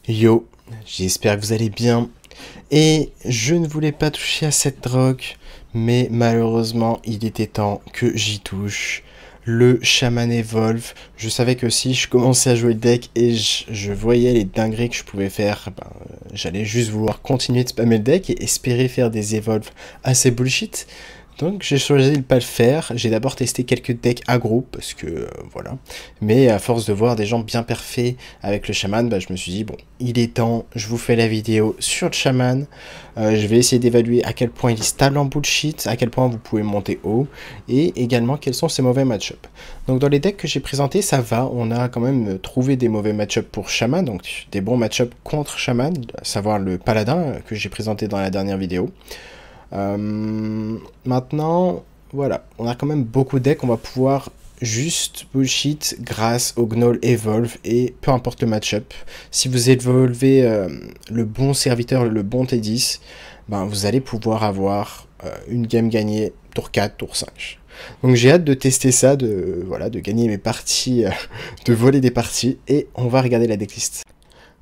Yo, j'espère que vous allez bien. Et je ne voulais pas toucher à cette drogue, mais malheureusement, il était temps que j'y touche. Le Shaman Evolve. Je savais que si je commençais à jouer le deck et je voyais les dingueries que je pouvais faire, j'allais juste vouloir continuer de spammer le deck et espérer faire des Evolves assez bullshit. Donc j'ai choisi de ne pas le faire, j'ai d'abord testé quelques decks aggro, parce que voilà, mais à force de voir des gens bien parfaits avec le chaman, je me suis dit bon, il est temps, je vous fais la vidéo sur le chaman, je vais essayer d'évaluer à quel point il est stable en bullshit, à quel point vous pouvez monter haut, et également quels sont ses mauvais match-up. Donc dans les decks que j'ai présentés, ça va, on a quand même trouvé des mauvais match-up pour chaman, donc des bons match-up contre chaman, à savoir le paladin que j'ai présenté dans la dernière vidéo. Maintenant, voilà, on a quand même beaucoup de decks, on va pouvoir juste bullshit grâce au Gnoll Evolve et peu importe le match-up. Si vous évolvez le bon serviteur, le bon T10, vous allez pouvoir avoir une game gagnée tour 4, tour 5. Donc j'ai hâte de tester ça, de gagner mes parties, de voler des parties, et on va regarder la decklist.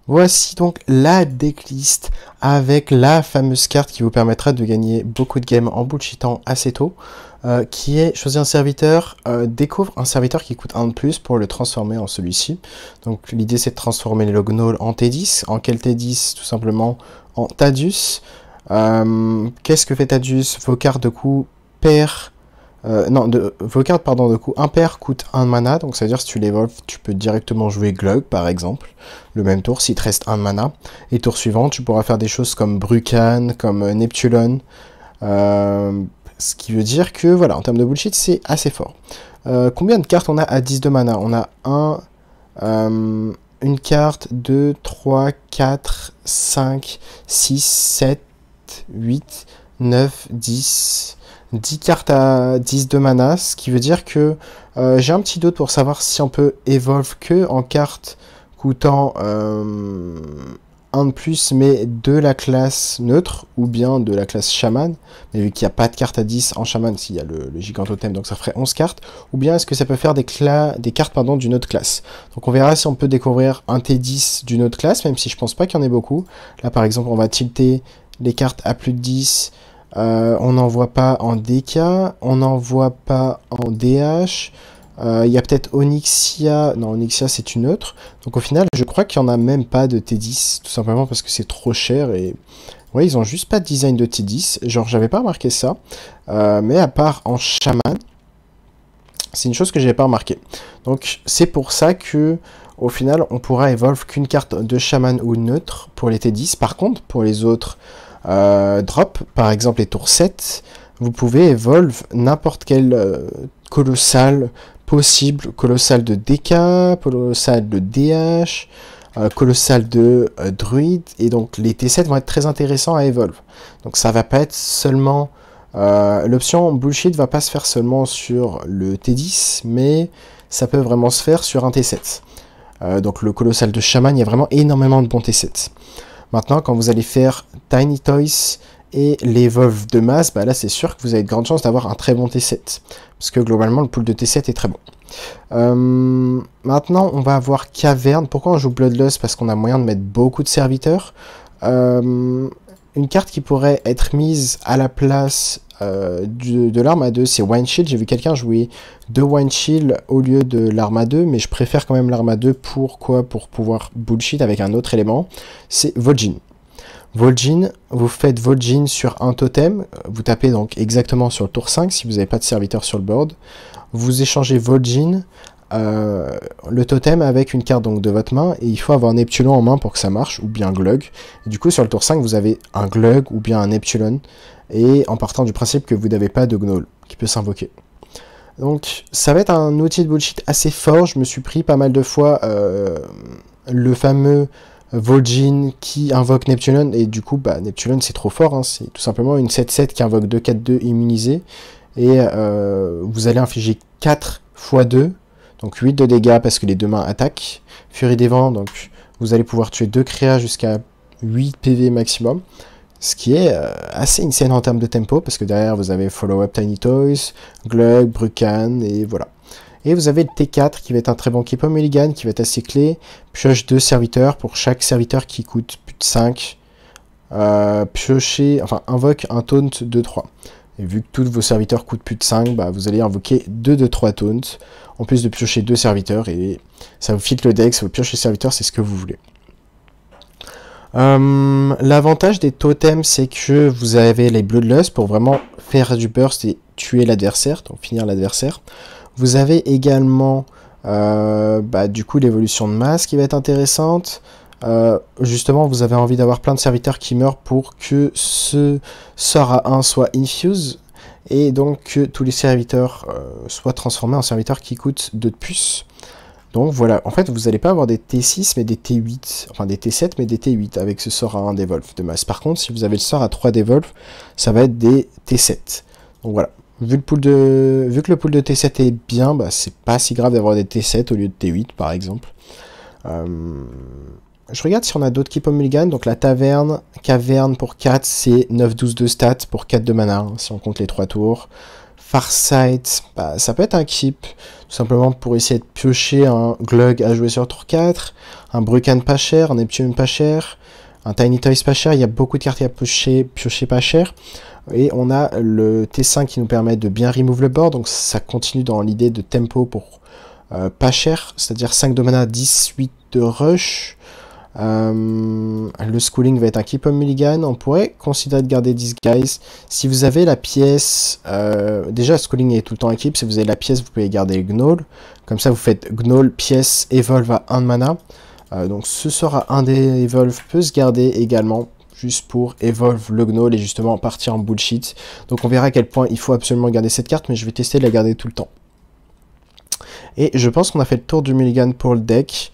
Voici donc la decklist avec la fameuse carte qui vous permettra de gagner beaucoup de games en bullshitant assez tôt, qui est choisir un serviteur, découvre un serviteur qui coûte 1 de plus pour le transformer en celui-ci. Donc l'idée c'est de transformer le Gnoll en T10, en quel T10? Tout simplement en Tadius. Qu'est-ce que fait Tadius? Vos cartes de coup pair... vos cartes de coup impair coûtent 1 mana, donc ça veut dire si tu l'évolves, tu peux directement jouer Glug par exemple, le même tour s'il te reste 1 mana, et tour suivant tu pourras faire des choses comme Brucan, comme Neptulon, ce qui veut dire que voilà, en termes de bullshit c'est assez fort. Combien de cartes on a à 10 de mana? On a une carte, 2, 3, 4, 5, 6, 7, 8, 9, 10... 10 cartes à 10 de mana, ce qui veut dire que j'ai un petit doute pour savoir si on peut evolve que en cartes coûtant 1 de plus, mais de la classe neutre, ou bien de la classe chaman, mais vu qu'il n'y a pas de carte à 10 en chaman, s'il y a le gigantotem, donc ça ferait 11 cartes, ou bien est-ce que ça peut faire des cartes d'une autre classe. Donc on verra si on peut découvrir un T10 d'une autre classe, même si je pense pas qu'il y en ait beaucoup. Là par exemple on va tilter les cartes à plus de 10, on n'en voit pas en DK, on n'en voit pas en DH, il y a peut-être Onyxia, non Onyxia c'est une autre, donc au final je crois qu'il n'y en a même pas de T10, tout simplement parce que c'est trop cher, et ouais ils ont juste pas de design de T10, genre j'avais pas remarqué ça, mais à part en chaman, c'est une chose que j'avais pas remarqué, donc c'est pour ça que au final on pourra evolve qu'une carte de chaman ou neutre pour les T10, par contre pour les autres drop, par exemple les tours 7, vous pouvez evolve n'importe quel colossal possible, colossal de DK, colossal de DH, colossal de druide, et donc les T7 vont être très intéressants à evolve. Donc ça va pas être seulement... l'option bullshit va pas se faire seulement sur le T10, mais ça peut vraiment se faire sur un T7. Donc le colossal de chaman, il y a vraiment énormément de bons T7. Maintenant, quand vous allez faire Tiny Toys et l'Evolve de masse, là c'est sûr que vous avez de grandes chances d'avoir un très bon T7. Parce que globalement, le pool de T7 est très bon. Maintenant, on va avoir Caverne. Pourquoi on joue Bloodlust? Parce qu'on a moyen de mettre beaucoup de serviteurs. Une carte qui pourrait être mise à la place de l'arme à 2, c'est Wind Shield. J'ai vu quelqu'un jouer 2 Wind Shield au lieu de l'arme à 2, mais je préfère quand même l'arme à 2. Pourquoi? Pour pouvoir bullshit avec un autre élément. C'est Vol'jin. Vol'jin, vous faites Vol'jin sur un totem, vous tapez donc exactement sur le tour 5 si vous n'avez pas de serviteur sur le board. Vous échangez Vol'jin, le totem avec une carte donc de votre main, et il faut avoir un Neptulon en main pour que ça marche, ou bien Glug. Et du coup sur le tour 5 vous avez un Glug ou bien un Neptulon, et en partant du principe que vous n'avez pas de Gnoll qui peut s'invoquer. Donc ça va être un outil de bullshit assez fort. Je me suis pris pas mal de fois le fameux Vol'jin qui invoque Neptulon, et du coup Neptulon c'est trop fort, hein. C'est tout simplement une 7-7 qui invoque 2-4-2 immunisé, et vous allez infliger 4 x 2, donc 8 de dégâts parce que les deux mains attaquent. Furie des vents, donc vous allez pouvoir tuer 2 créas jusqu'à 8 PV maximum. Ce qui est assez insane en termes de tempo, parce que derrière vous avez Follow Up Tiny Toys, Glug, Brucan, et voilà. Et vous avez le T4 qui va être un très bon Keep on Mulligan, qui va être assez clé. Pioche 2 serviteurs pour chaque serviteur qui coûte plus de 5. Invoque un taunt de 3. Et vu que tous vos serviteurs coûtent plus de 5, bah, vous allez invoquer 2 de 3 taunts, en plus de piocher 2 serviteurs, et ça vous filtre le deck, ça vous pioche les serviteurs, c'est ce que vous voulez. L'avantage des totems, c'est que vous avez les Bloodlust pour vraiment faire du burst et tuer l'adversaire, donc finir l'adversaire. Vous avez également du coup l'évolution de masse qui va être intéressante. Justement, vous avez envie d'avoir plein de serviteurs qui meurent pour que ce sort à 1 soit infuse, et donc que tous les serviteurs soient transformés en serviteurs qui coûtent 2 de plus. Donc voilà, en fait vous n'allez pas avoir des T6 mais des T8, enfin des T7 mais des T8 avec ce sort à 1 Devolve de masse. Par contre, si vous avez le sort à 3 Devolve, ça va être des T7. Donc voilà, vu que le pool de T7 est bien, bah, c'est pas si grave d'avoir des T7 au lieu de T8 par exemple. Je regarde si on a d'autres Keep on Mulligan. Donc la caverne pour 4, c'est 9-12 de stats pour 4 de mana, hein, si on compte les 3 tours. Farsight, bah, ça peut être un keep, tout simplement pour essayer de piocher un Glug à jouer sur tour 4, un Brucan pas cher, un Neptune pas cher, un Tiny Toys pas cher, il y a beaucoup de cartes à piocher pas cher. Et on a le T5 qui nous permet de bien remove le board, donc ça continue dans l'idée de tempo pour pas cher, c'est-à-dire 5 de mana, 10-8 de rush. Le schooling va être un Keep on Mulligan. On pourrait considérer de garder Disguise. Si vous avez la pièce, déjà schooling est tout le temps équipe. Si vous avez la pièce, vous pouvez garder Gnoll. Comme ça, vous faites Gnoll, pièce, Evolve à 1 de mana. Donc ce sort à 1 des Evolve peut se garder également, juste pour Evolve le Gnoll et justement partir en bullshit. Donc on verra à quel point il faut absolument garder cette carte, mais je vais tester de la garder tout le temps. Et je pense qu'on a fait le tour du Mulligan pour le deck.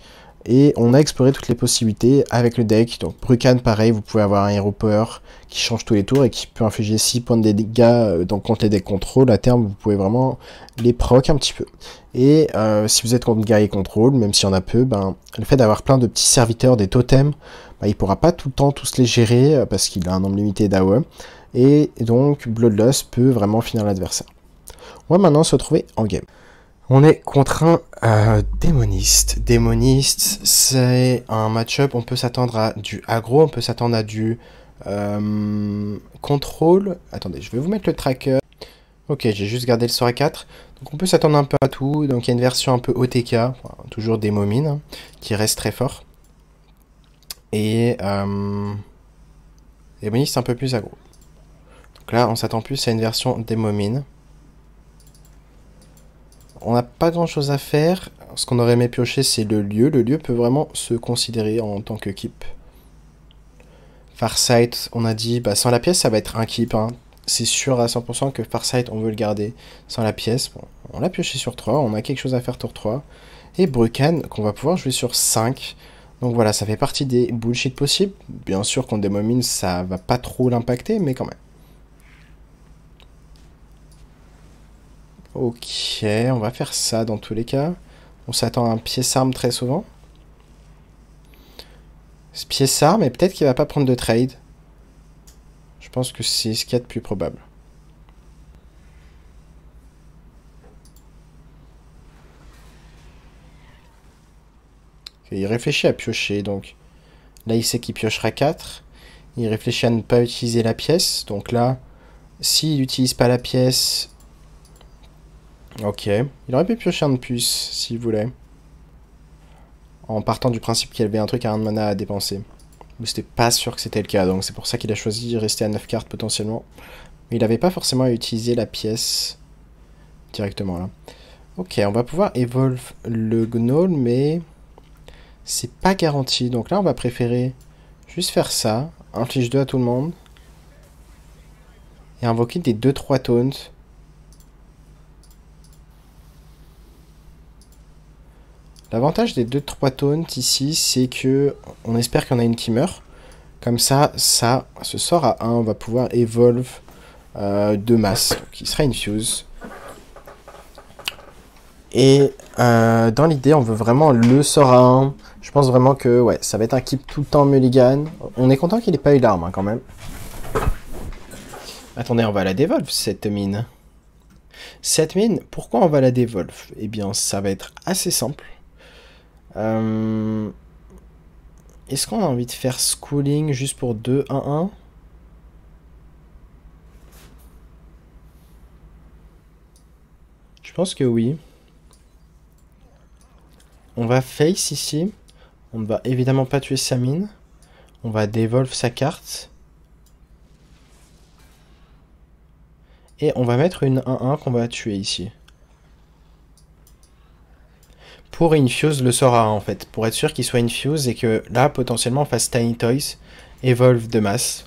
Et on a exploré toutes les possibilités avec le deck. Donc Brucan, pareil, vous pouvez avoir un Hero Power qui change tous les tours et qui peut infliger 6 points de dégâts contre les decks contrôle. À terme, vous pouvez vraiment les proc un petit peu. Et si vous êtes contre guerrier contrôle, même s'il y en a peu, ben, le fait d'avoir plein de petits serviteurs, des totems, ben, il ne pourra pas tout le temps tous les gérer parce qu'il a un nombre limité d'AOE. Et donc Bloodlust peut vraiment finir l'adversaire. On va maintenant se retrouver en game. On est contre un démoniste. Démoniste, c'est un match-up, on peut s'attendre à du aggro, on peut s'attendre à du contrôle. Attendez, je vais vous mettre le tracker. Ok, j'ai juste gardé le sort à 4. Donc on peut s'attendre un peu à tout. Donc il y a une version un peu OTK, enfin, toujours démomine, hein, qui reste très fort. Et démoniste, c'est un peu plus aggro. Donc là, on s'attend plus à une version démomine. On n'a pas grand chose à faire. Ce qu'on aurait aimé piocher, c'est le lieu. Le lieu peut vraiment se considérer en tant que keep. Farsight, on a dit, bah, sans la pièce, ça va être un keep. Hein. C'est sûr à 100% que Farsight, on veut le garder sans la pièce. Bon, on l'a pioché sur 3, on a quelque chose à faire tour 3. Et Brucan, qu'on va pouvoir jouer sur 5. Donc voilà, ça fait partie des bullshit possibles. Bien sûr, contre des momines, ça va pas trop l'impacter, mais quand même. Ok, on va faire ça dans tous les cas. On s'attend à un pièce-arme très souvent. Ce pièce-arme, et peut-être qu'il va pas prendre de trade. Je pense que c'est ce qu'il y a de plus probable. Okay, il réfléchit à piocher, donc là il sait qu'il piochera 4. Il réfléchit à ne pas utiliser la pièce, donc là, s'il n'utilise pas la pièce... Ok, il aurait pu piocher un de plus, s'il voulait. En partant du principe qu'il y avait un truc à 1 de mana à dépenser. Mais c'était pas sûr que c'était le cas, donc c'est pour ça qu'il a choisi de rester à 9 cartes potentiellement. Mais il n'avait pas forcément à utiliser la pièce directement là. Ok, on va pouvoir evolve le Gnoll, mais c'est pas garanti. Donc là, on va préférer juste faire ça. Inflige 2 à tout le monde. Et invoquer des 2-3 taunts. L'avantage des 2-3 taunts ici, c'est que on espère qu'il y en a une qui meurt. Comme ça, ce sort à 1, on va pouvoir evolve de masse, donc il sera infuse. Et dans l'idée, on veut vraiment le sort à 1. Je pense vraiment que ouais, ça va être un keep tout le temps mulligan. On est content qu'il n'ait pas eu l'arme hein, quand même. Attendez, on va la dévolve cette mine. Cette mine, pourquoi on va la dévolve? Eh bien, ça va être assez simple. Est-ce qu'on a envie de faire schooling juste pour 2-1-1? Je pense que oui. On va face ici. On ne va évidemment pas tuer sa mine. On va dévolve sa carte. Et on va mettre une 1-1 qu'on va tuer ici. Pour infuse le Sora en fait. Pour être sûr qu'il soit infuse et que là, potentiellement, on fasse Tiny Toys. Evolve de masse.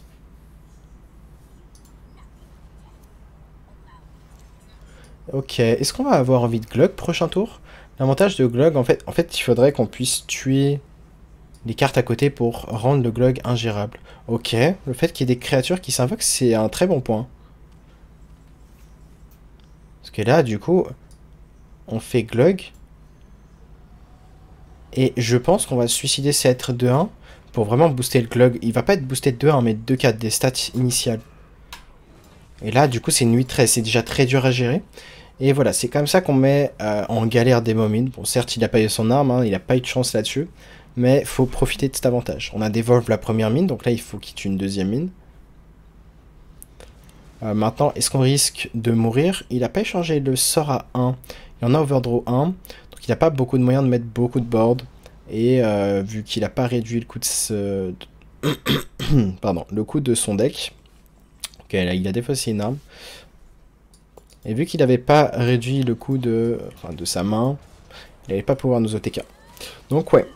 Ok, est-ce qu'on va avoir envie de Glug prochain tour? L'avantage de Glug, en fait, il faudrait qu'on puisse tuer les cartes à côté pour rendre le Glug ingérable. Ok, le fait qu'il y ait des créatures qui s'invoquent, c'est un très bon point. Parce que là, du coup, on fait Glug. Et je pense qu'on va suicider cet être 2-1 pour vraiment booster le Glug. Il va pas être boosté de 2-1, mais de 2-4, des stats initiales. Et là, du coup, c'est une nuit 13, c'est déjà très dur à gérer. Et voilà, c'est comme ça qu'on met en galère des Momines. Bon, certes, il n'a pas eu son arme, hein, il n'a pas eu de chance là-dessus. Mais faut profiter de cet avantage. On a dévolve la première mine, donc là, il faut qu'il tue une deuxième mine. Maintenant, est-ce qu'on risque de mourir? Il n'a pas échangé le sort à 1. Il y en a overdraw 1. Donc il n'a pas beaucoup de moyens de mettre beaucoup de board. Et vu qu'il n'a pas réduit le coût de pardon, le coût de son deck. Ok, là, il a défaussé une arme. Et vu qu'il n'avait pas réduit le coût de sa main, il n'allait pas pouvoir nous OTK. Donc ouais.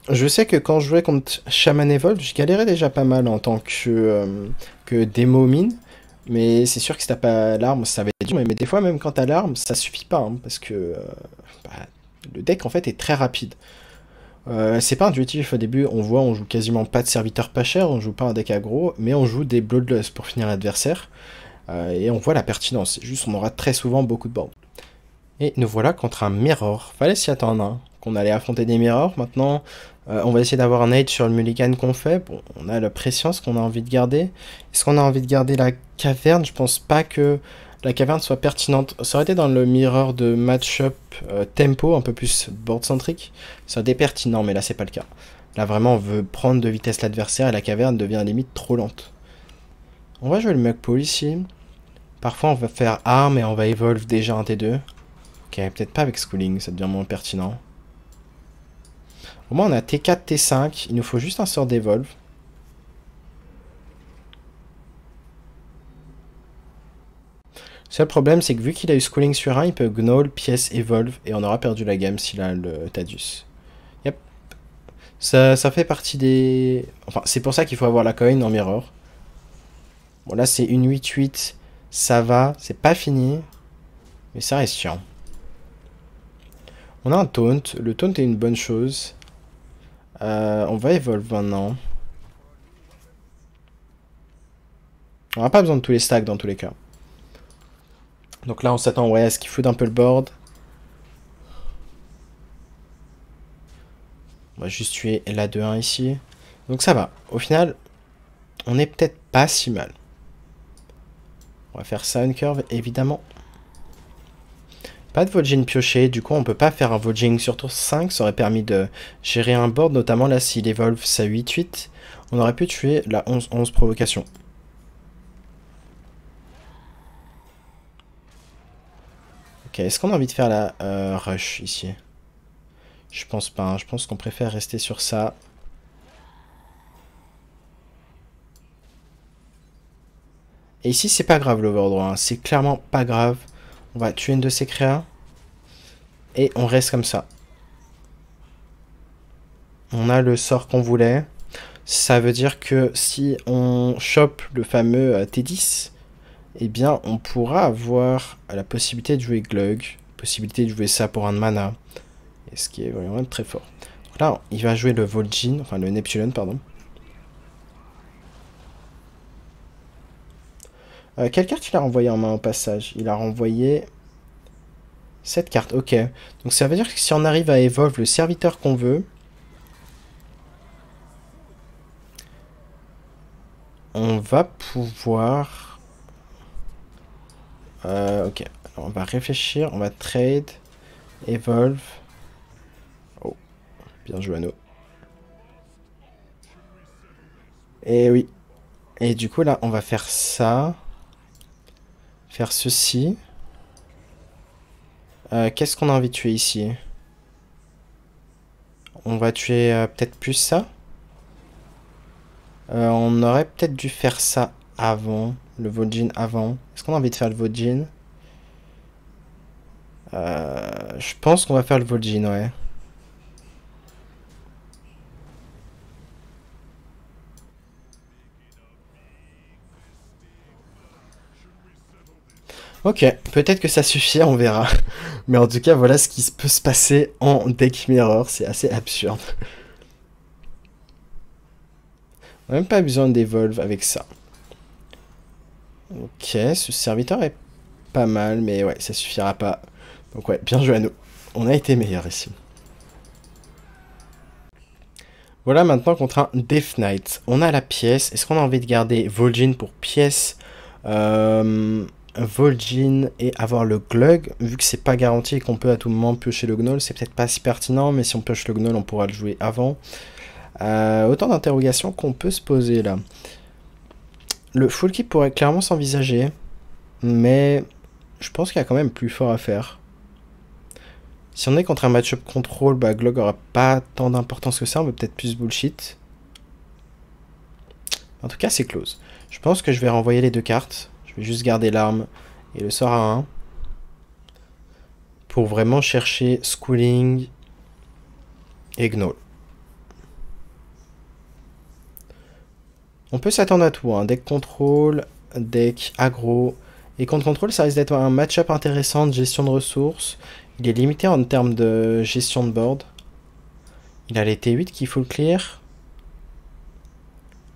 Je sais que quand je jouais contre Shaman Evolve, je galérais déjà pas mal en tant que démo mine. Mais c'est sûr que si t'as pas l'arme, ça va être dur. Mais des fois, même quand t'as l'arme, ça suffit pas. Hein, parce que bah, le deck, en fait, est très rapide. C'est pas intuitif au début. On voit, on joue quasiment pas de serviteurs pas chers. On joue pas un deck aggro. Mais on joue des Bloodlust pour finir l'adversaire. Et on voit la pertinence. C'est juste, on aura très souvent beaucoup de board. Et nous voilà contre un Mirror. Fallait s'y attendre, hein, qu'on allait affronter des Mirrors. Maintenant, on va essayer d'avoir un aide sur le mulligan qu'on fait. Bon, on a la préscience qu'on a envie de garder. Est-ce qu'on a envie de garder la caverne? Je pense pas que la caverne soit pertinente. Ça aurait été dans le Mirror de match-up tempo, un peu plus board-centrique. Ça aurait été pertinent, mais là, c'est pas le cas. Là, vraiment, on veut prendre de vitesse l'adversaire et la caverne devient limite trop lente. On va jouer le Mugpool ici. Parfois, on va faire arme et on va evolve déjà un T2. Ok, peut-être pas avec schooling, ça devient moins pertinent. Au moins on a T4, T5, il nous faut juste un sort d'evolve. Le seul problème c'est que vu qu'il a eu schooling sur 1, il peut gnoll, pièce, evolve, et on aura perdu la game s'il a le Tadius. Yep. Ça fait partie des... Enfin, c'est pour ça qu'il faut avoir la coin en mirror. Bon là c'est une 8-8, ça va, c'est pas fini, mais ça reste chiant. On a un taunt, le taunt est une bonne chose. On va evolve maintenant. On n'a pas besoin de tous les stacks dans tous les cas. Donc là on s'attend ouais, à ce qu'il fout un peu le board. On va juste tuer la 2-1 ici. Donc ça va. Au final, on est peut-être pas si mal. On va faire ça une curve, évidemment. Pas de Vol'jin pioché, du coup on peut pas faire un Vol'jin sur tour 5, ça aurait permis de gérer un board, notamment là s'il evolve sa 8-8, on aurait pu tuer la 11-11 provocation. Ok, est-ce qu'on a envie de faire la rush ici? Je pense pas, hein. Je pense qu'on préfère rester sur ça. Et ici c'est pas grave l'overdroit, hein. C'est clairement pas grave. On va tuer une de ces créas. Et on reste comme ça. On a le sort qu'on voulait. Ça veut dire que si on chope le fameux T10, eh bien on pourra avoir la possibilité de jouer Glug, possibilité de jouer ça pour un mana, et ce qui est vraiment très fort. Donc là, il va jouer le Vol'jin, enfin le Neptulon, pardon. Quelle carte il a renvoyé en main au passage? Il a renvoyé cette carte, ok. Donc ça veut dire que si on arrive à evolve le serviteur qu'on veut, on va pouvoir Ok, alors on va réfléchir, on va trade, evolve. Oh, bien joué à nous. Et oui. Et du coup là, on va faire ça. Faire ceci. Qu'est-ce qu'on a envie de tuer ici? On va tuer peut-être plus ça. On aurait peut-être dû faire ça avant. Le Vol'jin avant. Est-ce qu'on a envie de faire le Vol'jin? Je pense qu'on va faire le Vol'jin, ouais. Ok, peut-être que ça suffit, on verra. Mais en tout cas, voilà ce qui peut se passer en deck mirror. C'est assez absurde. On n'a même pas besoin d'evolve avec ça. Ok, ce serviteur est pas mal, mais ouais, ça suffira pas. Donc ouais, bien joué à nous. On a été meilleurs ici. Voilà maintenant contre un Death Knight. On a la pièce. Est-ce qu'on a envie de garder Vol'jin pour pièce Vol'jin et avoir le Glug? Vu que c'est pas garanti et qu'on peut à tout moment piocher le Gnoll, c'est peut-être pas si pertinent, mais si on pioche le Gnoll, on pourra le jouer avant. Autant d'interrogations qu'on peut se poser là. Le full keep pourrait clairement s'envisager, mais je pense qu'il y a quand même plus fort à faire. Si on est contre un match-up contrôle, bah Glog aura pas tant d'importance que ça, on va peut-être plus bullshit. En tout cas, c'est close. Je pense que je vais renvoyer les deux cartes. Je vais juste garder l'arme et le sort à 1. Pour vraiment chercher Schooling et Gnoll. On peut s'attendre à tout, hein. Deck contrôle, deck aggro. Et contre contrôle, ça risque d'être un match-up intéressant de gestion de ressources. Il est limité en termes de gestion de board. Il a les T8 qu'il faut le clear.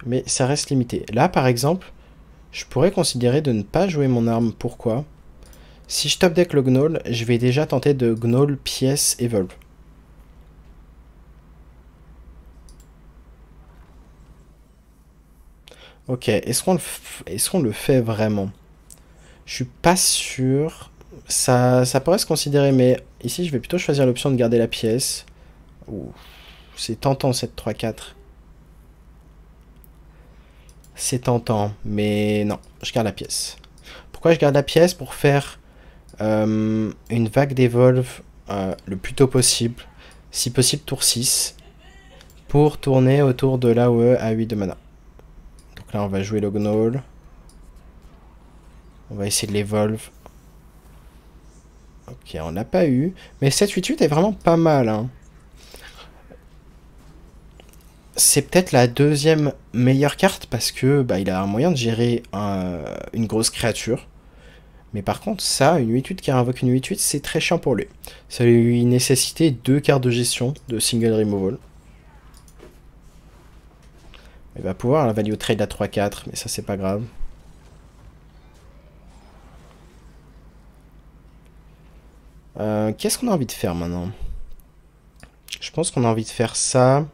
Mais ça reste limité. Là, par exemple, je pourrais considérer de ne pas jouer mon arme. Pourquoi? Si je top deck le Gnoll, je vais déjà tenter de Gnoll pièce Evolve. Ok, est-ce qu'on le fait vraiment? Je suis pas sûr. Ça pourrait se considérer, mais ici, je vais plutôt choisir l'option de garder la pièce. Ouh, c'est tentant cette 3-4. C'est tentant, mais non, je garde la pièce. Pourquoi je garde la pièce? Pour faire une vague d'evolve le plus tôt possible. Si possible, tour 6. Pour tourner autour de l'AOE à 8 de mana. Donc là, on va jouer le Gnoll. On va essayer de l'evolve. Ok, on l'a pas eu. Mais 7-8-8 est vraiment pas mal, hein. C'est peut-être la deuxième meilleure carte parce que bah, il a un moyen de gérer une grosse créature. Mais par contre, ça, une 8-8 qui invoque une 8-8, c'est très chiant pour lui. Ça lui nécessitait 2 cartes de gestion de single removal. Il va pouvoir la value trade à 3-4, mais ça c'est pas grave. Qu'est-ce qu'on a envie de faire maintenant? Je pense qu'on a envie de faire ça.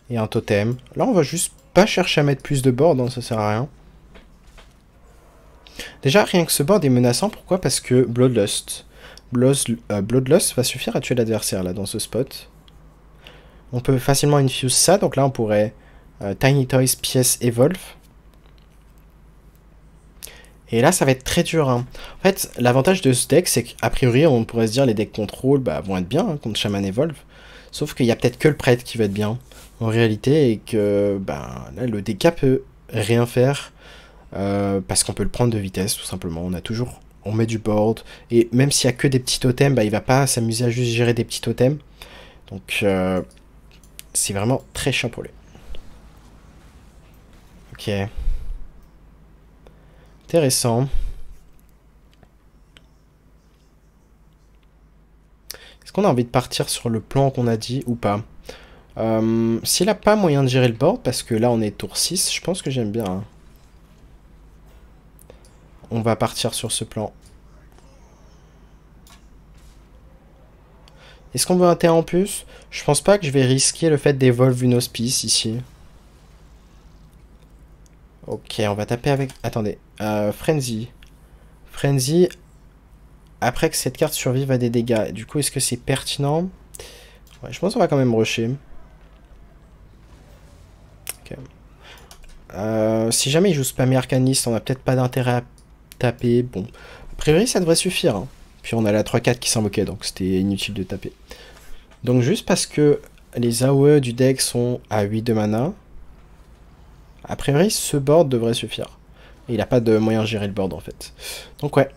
Et un totem. Là, on va juste pas chercher à mettre plus de board, hein, ça sert à rien. Déjà, rien que ce board est menaçant. Pourquoi? Parce que Bloodlust. Bloodlust va suffire à tuer l'adversaire, là, dans ce spot. On peut facilement infuse ça. Donc là, on pourrait Tiny Toys pièce Evolve. Et là, ça va être très dur, hein. En fait, l'avantage de ce deck, c'est qu'a priori, on pourrait se dire les decks contrôle bah, vont être bien hein, contre Shaman Evolve. Sauf qu'il y a peut-être que le prêtre qui va être bien, en réalité, et que bah, là, le DK peut rien faire, parce qu'on peut le prendre de vitesse, tout simplement. On met du board, et même s'il y a que des petits totems, bah, il va pas s'amuser à juste gérer des petits totems. Donc, c'est vraiment très chiant pour lui. Ok. Intéressant. Est-ce qu'on a envie de partir sur le plan qu'on a dit ou pas? S'il n'a pas moyen de gérer le board, parce que là on est tour 6, je pense que j'aime bien. Hein. On va partir sur ce plan. Est-ce qu'on veut un terrain en plus? Je pense pas que je vais risquer le fait d'évolve une hospice ici. Ok, on va taper avec... Attendez. Frenzy. Frenzy, après que cette carte survive à des dégâts. Du coup, est-ce que c'est pertinent? Ouais, je pense qu'on va quand même rusher. Ok. Si jamais il joue Spammy Arcanist, on a peut-être pas d'intérêt à taper. Bon, a priori, ça devrait suffire. Hein. Puis on a la 3-4 qui s'invoquait, donc c'était inutile de taper. Donc juste parce que les AOE du deck sont à 8 de mana, a priori, ce board devrait suffire. Et il n'a pas de moyen de gérer le board, en fait. Donc ouais,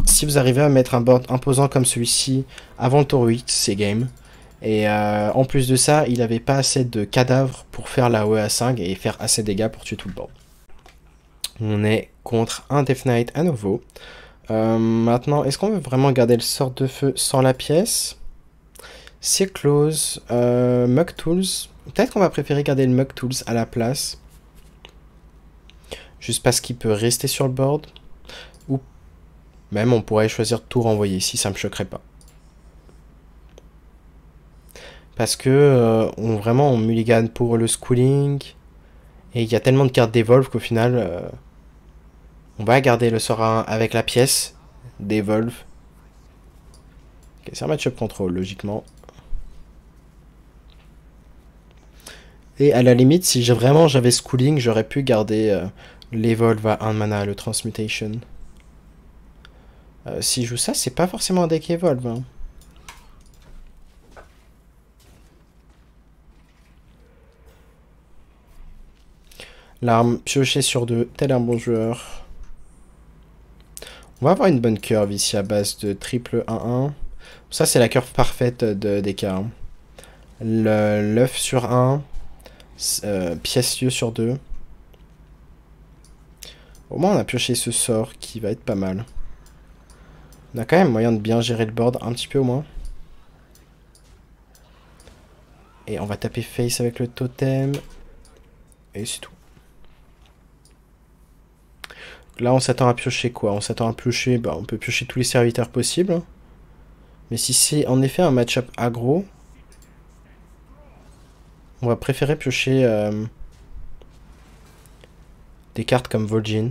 si vous arrivez à mettre un board imposant comme celui-ci avant le tour 8, c'est game. Et en plus de ça, il n'avait pas assez de cadavres pour faire la OE à 5 et faire assez de dégâts pour tuer tout le board. On est contre un Death Knight à nouveau. Maintenant, est-ce qu'on veut vraiment garder le sort de feu sans la pièce? C'est close. Mug Tools. Peut-être qu'on va préférer garder le Mug Tools à la place. Juste parce qu'il peut rester sur le board. Ou même on pourrait choisir de tout renvoyer si ça me choquerait pas. Parce que vraiment on mulligan pour le schooling. Et il y a tellement de cartes d'Evolve qu'au final on va garder le sort à 1 avec la pièce d'Evolve. Ok, c'est un match-up control logiquement. Et à la limite, si vraiment j'avais schooling, j'aurais pu garder l'Evolve à 1 mana, le Transmutation. S'il joue ça, c'est pas forcément un deck Evolve. Hein. L'arme piochée sur 2, tel un bon joueur. On va avoir une bonne curve ici à base de triple 1-1. Ça, c'est la curve parfaite des cas. Hein. L'œuf sur 1, pièce lieu sur 2. Au moins, on a pioché ce sort qui va être pas mal. On a quand même moyen de bien gérer le board un petit peu au moins. Et on va taper face avec le totem. Et c'est tout. Là, on s'attend à piocher quoi? On s'attend à piocher... Bah, on peut piocher tous les serviteurs possibles. Mais si c'est en effet un match-up aggro, on va préférer piocher des cartes comme Vol'jin.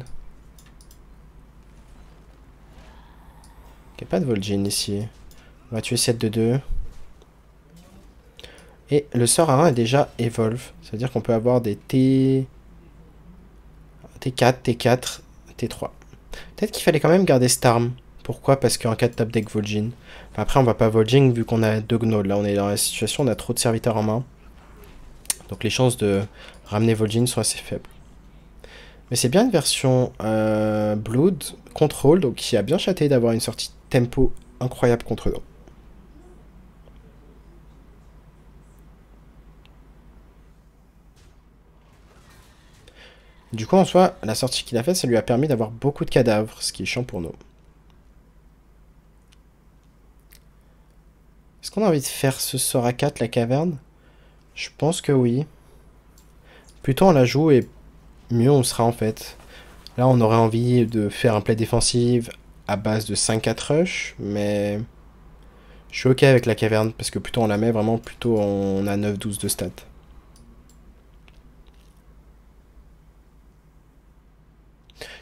Il n'y a pas de Vol'jin ici. On va tuer 7 de 2. Et le sort à 1 est déjà Evolve. C'est-à-dire qu'on peut avoir des T4, T4, T3. Peut-être qu'il fallait quand même garder Starm. Pourquoi? Parce qu'en cas de top deck Vol'jin. Enfin, après, on va pas Vol'jin vu qu'on a 2 Gnolls. Là, on est dans la situation, on a trop de serviteurs en main. Donc les chances de ramener Vol'jin sont assez faibles. Mais c'est bien une version Blood Control, donc qui a bien châté d'avoir une sortie tempo incroyable contre nous. Du coup, en soi, la sortie qu'il a faite, ça lui a permis d'avoir beaucoup de cadavres, ce qui est chiant pour nous. Est-ce qu'on a envie de faire ce sort à 4, la caverne? Je pense que oui. Plus tôt on la joue et mieux on sera en fait. Là, on aurait envie de faire un play défensif à base de 5-4 rush, mais je suis ok avec la caverne parce que plutôt on la met, vraiment plutôt on a 9-12 de stats.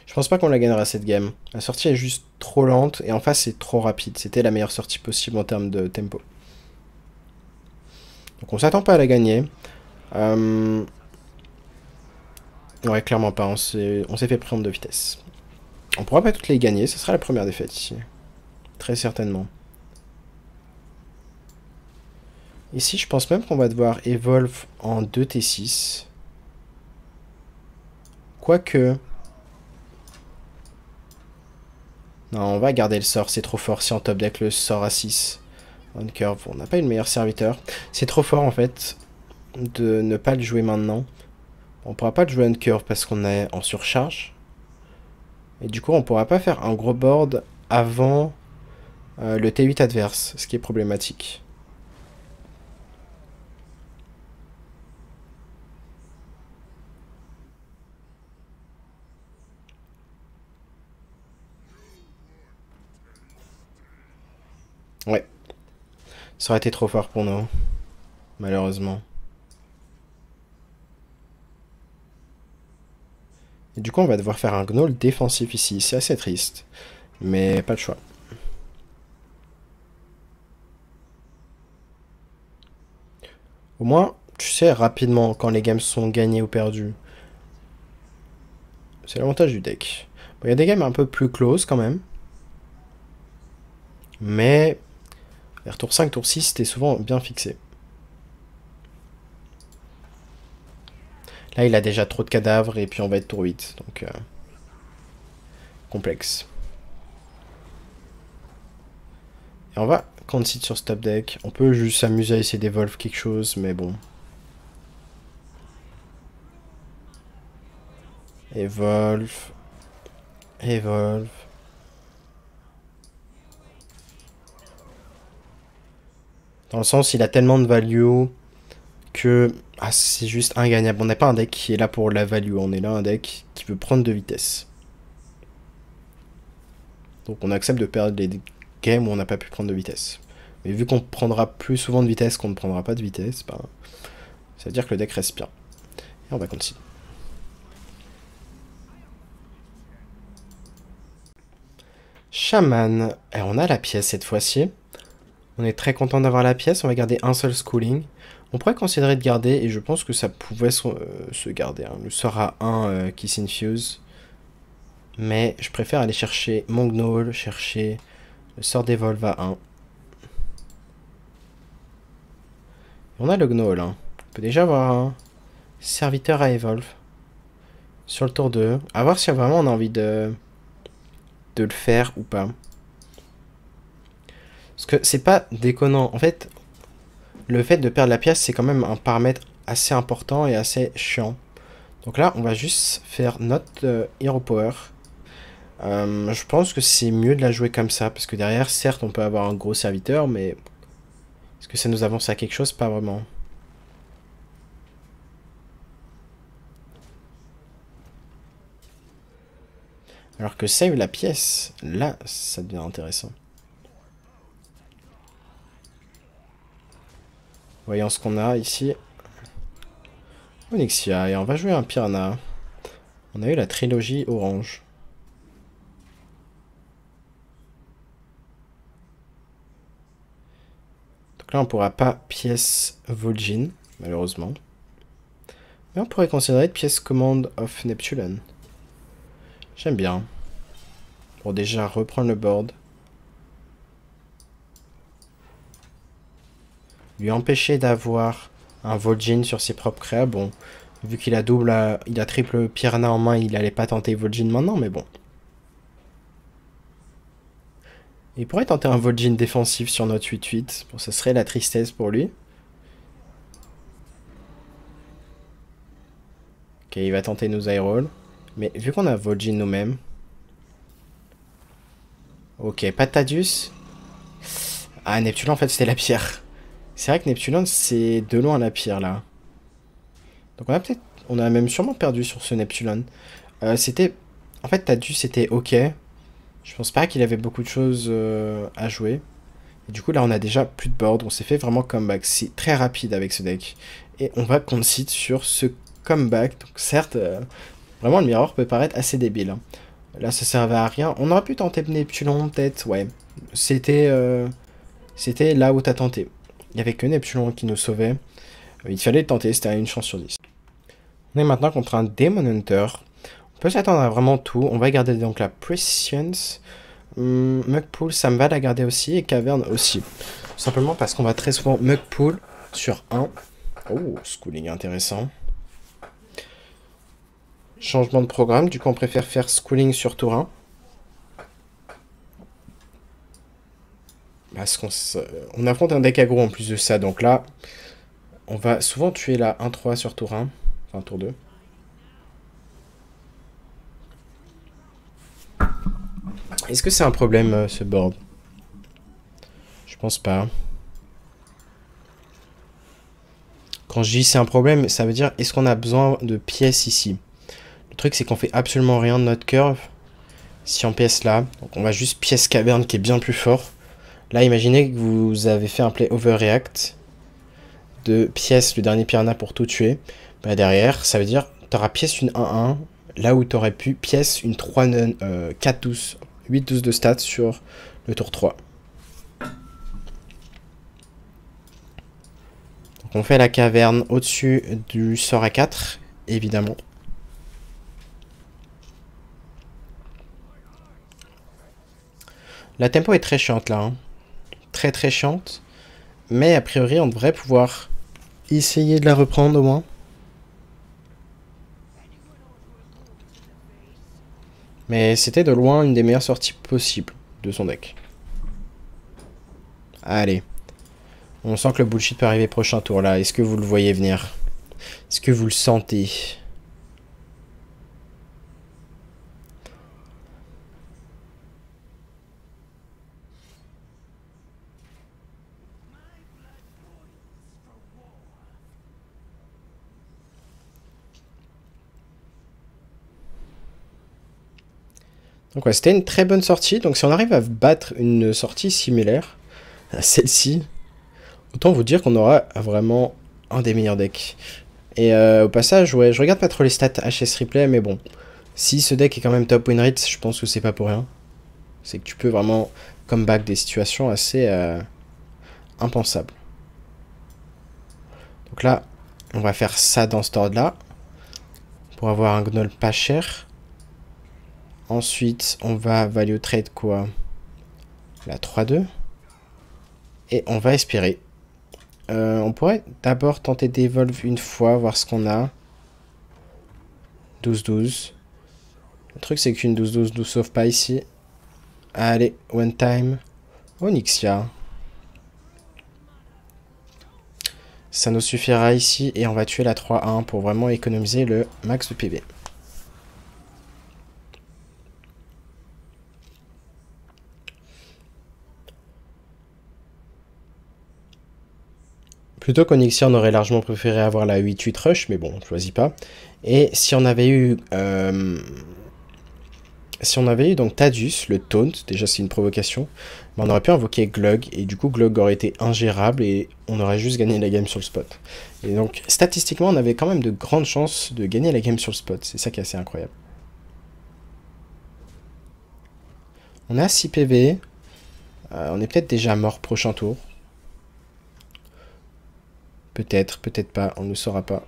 Je pense pas qu'on la gagnera cette game. La sortie est juste trop lente et en face c'est trop rapide. C'était la meilleure sortie possible en termes de tempo. Donc on s'attend pas à la gagner. Ouais, clairement pas. On s'est fait prendre de vitesse. On pourra pas toutes les gagner. Ce sera la première défaite ici. Très certainement. Ici, je pense même qu'on va devoir Evolve en 2 T6. Quoique... Non, on va garder le sort. C'est trop fort si en top deck le sort à 6. On curve. On n'a pas eu le meilleur serviteur. C'est trop fort en fait de ne pas le jouer maintenant. On pourra pas le jouer on curve parce qu'on est en surcharge. Et du coup, on pourra pas faire un gros board avant le T8 adverse, ce qui est problématique. Ouais. Ça aurait été trop fort pour nous, malheureusement. Et du coup, on va devoir faire un gnoll défensif ici. C'est assez triste. Mais pas de choix. Au moins, tu sais rapidement quand les games sont gagnés ou perdus. C'est l'avantage du deck. Bon, il y a des games un peu plus close quand même. Mais vers tour 5, tour 6, c'était souvent bien fixé. Là, il a déjà trop de cadavres et puis on va être tour 8. Donc, complexe. Et on va concede sur ce top deck. On peut juste s'amuser à essayer d'évolve quelque chose, mais bon. Evolve. Evolve. Dans le sens, il a tellement de value que c'est juste ingagnable. On n'est pas un deck qui est là pour la value. On est là un deck qui veut prendre de vitesse. Donc on accepte de perdre les games où on n'a pas pu prendre de vitesse. Mais vu qu'on prendra plus souvent de vitesse qu'on ne prendra pas de vitesse, bah, ça veut dire que le deck reste bien. Et on va continuer. Shaman. Et on a la pièce cette fois-ci. On est très content d'avoir la pièce. On va garder un seul schooling. On pourrait considérer de garder, et je pense que ça pouvait se garder. Hein. Le sort à 1 qui s'infuse. Mais je préfère aller chercher mon gnoll, chercher le sort d'Evolve à 1. On a le gnoll. Hein. On peut déjà avoir un serviteur à Evolve. Sur le tour 2. A voir si vraiment on a envie de le faire ou pas. Parce que c'est pas déconnant. En fait, le fait de perdre la pièce, c'est quand même un paramètre assez important et assez chiant. Donc là, on va juste faire notre Hero Power. Je pense que c'est mieux de la jouer comme ça. Parce que derrière, certes, on peut avoir un gros serviteur, mais est-ce que ça nous avance à quelque chose? Pas vraiment. Alors que save la pièce, là, ça devient intéressant. Voyons ce qu'on a ici. Onyxia, et on va jouer un Piranha. On a eu la trilogie orange. Donc là, on pourra pas pièce Vol'jin, malheureusement. Mais on pourrait considérer de pièce Command of Neptulon. J'aime bien. Pour déjà reprendre le board. Lui empêcher d'avoir un Vol'jin sur ses propres créas. Bon, vu qu'il a il a triple Piranha en main, il allait pas tenter Vol'jin maintenant, mais bon. Il pourrait tenter un Vol'jin défensif sur notre 8-8. Bon, ça serait la tristesse pour lui. Ok, il va tenter nos Aerols. Mais vu qu'on a Vol'jin nous-mêmes... Ok, pas de Tadius. Ah, Neptulon, en fait, c'était la pierre. C'est vrai que Neptulon, c'est de loin la pire, là. Donc on a même sûrement perdu sur ce Neptulon. C'était... En fait, Tadius, c'était ok. Je pense pas qu'il avait beaucoup de choses à jouer. Et du coup, là, on a déjà plus de board. On s'est fait vraiment comeback. C'est très rapide avec ce deck. Et on va concede sur ce comeback. Donc, certes, vraiment, le mirror peut paraître assez débile. Hein. Là, ça servait à rien. On aurait pu tenter Neptulon, peut-être. Ouais. C'était là où t'as tenté. Il n'y avait que Neptulon qui nous sauvait. Il fallait le tenter. C'était une chance sur 10. On est maintenant contre un Demon Hunter. On peut s'attendre à vraiment tout. On va garder donc la Prescience. Mugpool, ça me va la garder aussi. Et Caverne aussi. Tout simplement parce qu'on va très souvent Mugpool sur 1. Oh, schooling intéressant. Changement de programme. Du coup, on préfère faire schooling sur tour 1. Parce qu'on affronte un deck aggro en plus de ça. Donc là, on va souvent tuer la 1-3 sur tour 1. Enfin, tour 2. Est-ce que c'est un problème, ce board? Je pense pas. Quand je dis c'est un problème, ça veut dire est-ce qu'on a besoin de pièces ici? Le truc, c'est qu'on fait absolument rien de notre curve. Si on pièce là, donc on va juste pièce caverne qui est bien plus fort. Là, imaginez que vous avez fait un play overreact de pièce le dernier piranha pour tout tuer. Bah derrière, ça veut dire tu auras pièce une 1-1 Là où tu aurais pu pièce une 3, 4, 12, 8, 12 de stats sur le tour 3. Donc on fait la caverne au-dessus du sort à 4, évidemment. La tempo est très chiante là. Hein. Très très chiante. Mais a priori on devrait pouvoir essayer de la reprendre au moins. Mais c'était de loin une des meilleures sorties possibles de son deck. Allez. On sent que le bullshit peut arriver prochain tour là. Est-ce que vous le voyez venir? Est-ce que vous le sentez? Donc ouais, c'était une très bonne sortie. Donc si on arrive à battre une sortie similaire à celle-ci, autant vous dire qu'on aura vraiment un des meilleurs decks. Et au passage, ouais, je regarde pas trop les stats HS Replay, mais bon. Si ce deck est quand même top win rate, je pense que c'est pas pour rien. C'est que tu peux vraiment comeback des situations assez impensables. Donc là, on va faire ça dans cet ordre-là. Pour avoir un gnoll pas cher. Ensuite, on va value trade quoi? La 3-2. Et on va espérer. On pourrait d'abord tenter d'évolve une fois, voir ce qu'on a. 12-12. Le truc, c'est qu'une 12-12 nous sauve pas ici. Allez, one time. Onyxia. Ça nous suffira ici et on va tuer la 3-1 pour vraiment économiser le max de PV. Plutôt qu'Onyxia, on aurait largement préféré avoir la 8-8 rush, mais bon, on ne choisit pas. Et si on avait eu... donc Tadius, le taunt, déjà c'est une provocation, mais on aurait pu invoquer Glug, et du coup Glug aurait été ingérable, et on aurait juste gagné la game sur le spot. Et donc, statistiquement, on avait quand même de grandes chances de gagner la game sur le spot, c'est ça qui est assez incroyable. On a 6 PV, on est peut-être déjà mort prochain tour. Peut-être, peut-être pas, on ne saura pas.